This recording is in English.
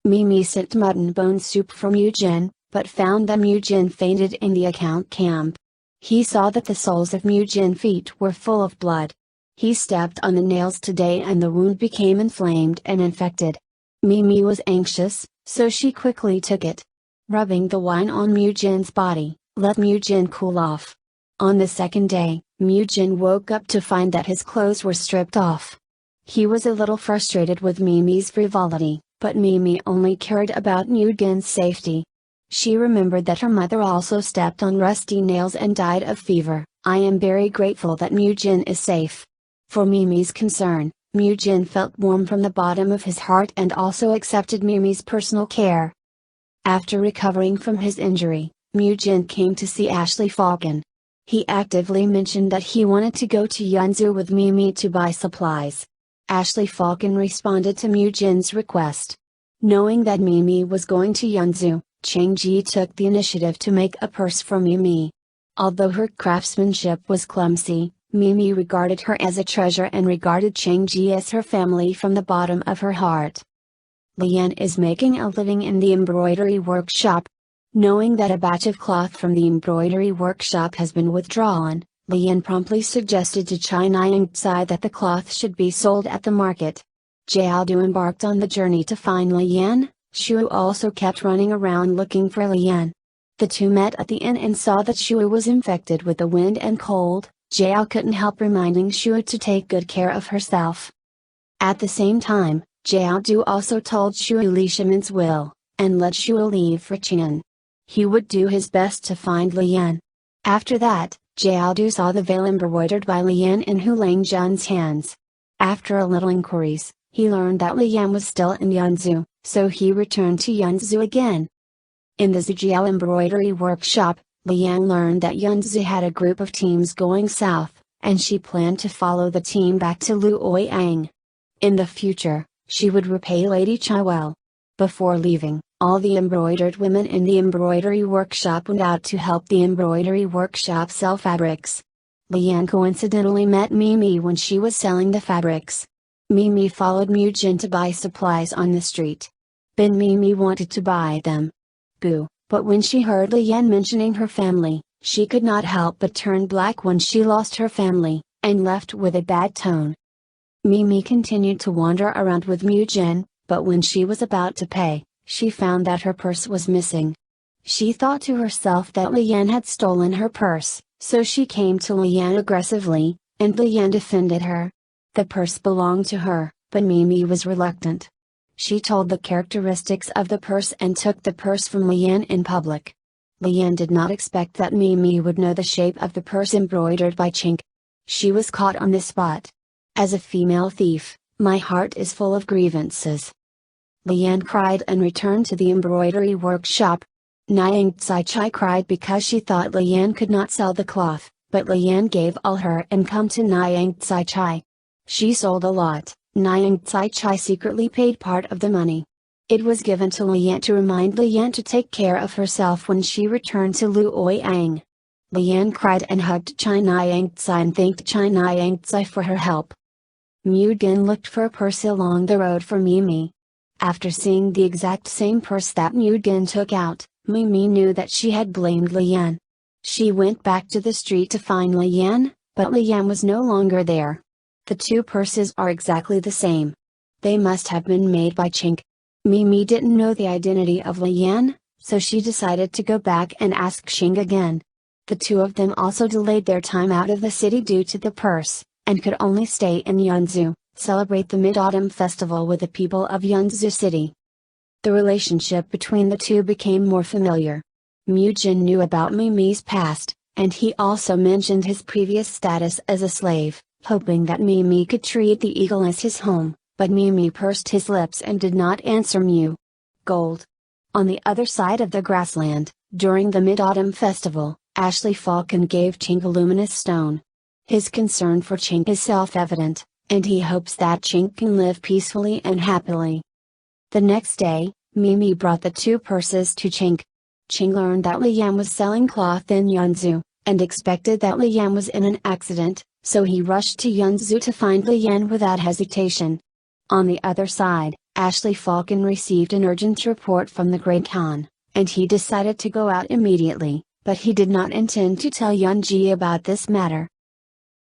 Mimi sent mutton bone soup for Mujin, but found that Mujin fainted in the account camp. He saw that the soles of Mujin's feet were full of blood. He stepped on the nails today and the wound became inflamed and infected. Mimi was anxious, so she quickly took it. Rubbing the wine on Mujin's body, let Mujin cool off. On the second day, Mujin woke up to find that his clothes were stripped off. He was a little frustrated with Mimi's frivolity, but Mimi only cared about Mujin's safety. She remembered that her mother also stepped on rusty nails and died of fever. I am very grateful that Mujin is safe. For Mimi's concern, Mujin felt warm from the bottom of his heart and also accepted Mimi's personal care. After recovering from his injury, Mujin came to see Ashley Falcon. He actively mentioned that he wanted to go to Yunzu with Mimi to buy supplies. Ashley Falcon responded to Mujin's request. Knowing that Mimi was going to Yunzu, Chang Ji took the initiative to make a purse for Mimi. Although her craftsmanship was clumsy, Mimi regarded her as a treasure and regarded Chang Ji as her family from the bottom of her heart. Lian is making a living in the embroidery workshop. Knowing that a batch of cloth from the embroidery workshop has been withdrawn, Lian promptly suggested to Chai Nyingzai that the cloth should be sold at the market. Jiaodu embarked on the journey to find Lian. Shu also kept running around looking for Lian. The two met at the inn and saw that Shu was infected with the wind and cold. Jiao couldn't help reminding Shu to take good care of herself. At the same time, Jiaodu also told Shu Li Shimon's will, and let Shu leave for Qian. He would do his best to find Lian. After that, Jiaodu saw the veil embroidered by Lian in Hu Langjun's hands. After a little inquiries, he learned that Lian was still in Yunzu, so he returned to Yunzu again. In the Zhujiao embroidery workshop, Lian learned that Yunzu had a group of teams going south, and she planned to follow the team back to Luoyang. In the future, she would repay Lady Chai well. Before leaving, all the embroidered women in the embroidery workshop went out to help the embroidery workshop sell fabrics. Lian coincidentally met Mimi when she was selling the fabrics. Mimi followed Mujin to buy supplies on the street. Mimi wanted to buy them. But when she heard Lian mentioning her family, she could not help but turn black when she lost her family, and left with a bad tone. Mimi continued to wander around with Mujin, but when she was about to pay, she found that her purse was missing. She thought to herself that Lian had stolen her purse, so she came to Lian aggressively, and Lian defended her. The purse belonged to her, but Mimi was reluctant. She told the characteristics of the purse and took the purse from Lian in public. Lian did not expect that Mimi would know the shape of the purse embroidered by Chink. She was caught on the spot. As a female thief, my heart is full of grievances. Lian cried and returned to the embroidery workshop. Nyingzai Chai cried because she thought Lian could not sell the cloth, but Lian gave all her income to Nyingzai Chai. She sold a lot. Nyingzai Chai secretly paid part of the money. It was given to Lian to remind Lian to take care of herself when she returned to Luoyang. Lian cried and hugged Chai Nyingzai and thanked Chai Nyingzai for her help. Mujin looked for a purse along the road for Mimi. After seeing the exact same purse that Mujin took out, Mimi knew that she had blamed Lian. She went back to the street to find Lian, but Lian was no longer there. The two purses are exactly the same. They must have been made by Chink. Mimi didn't know the identity of Lian, so she decided to go back and ask Chink again. The two of them also delayed their time out of the city due to the purse, and could only stay in Yunzu, celebrate the Mid-Autumn Festival with the people of Yunzu City. The relationship between the two became more familiar. Mujin knew about Mimi's past, and he also mentioned his previous status as a slave, hoping that Mimi could treat the eagle as his home, but Mimi pursed his lips and did not answer Mu. Gold. On the other side of the grassland, during the Mid-Autumn Festival, Ashley Falcon gave Chink a luminous stone. His concern for Chink is self-evident, and he hopes that Chink can live peacefully and happily. The next day, Mimi brought the two purses to Chink. Chink learned that Lian was selling cloth in Yunzu, and expected that Lian was in an accident, so he rushed to Yunzu to find Lian without hesitation. On the other side, Ashley Falcon received an urgent report from the Great Khan, and he decided to go out immediately, but he did not intend to tell Yunji about this matter.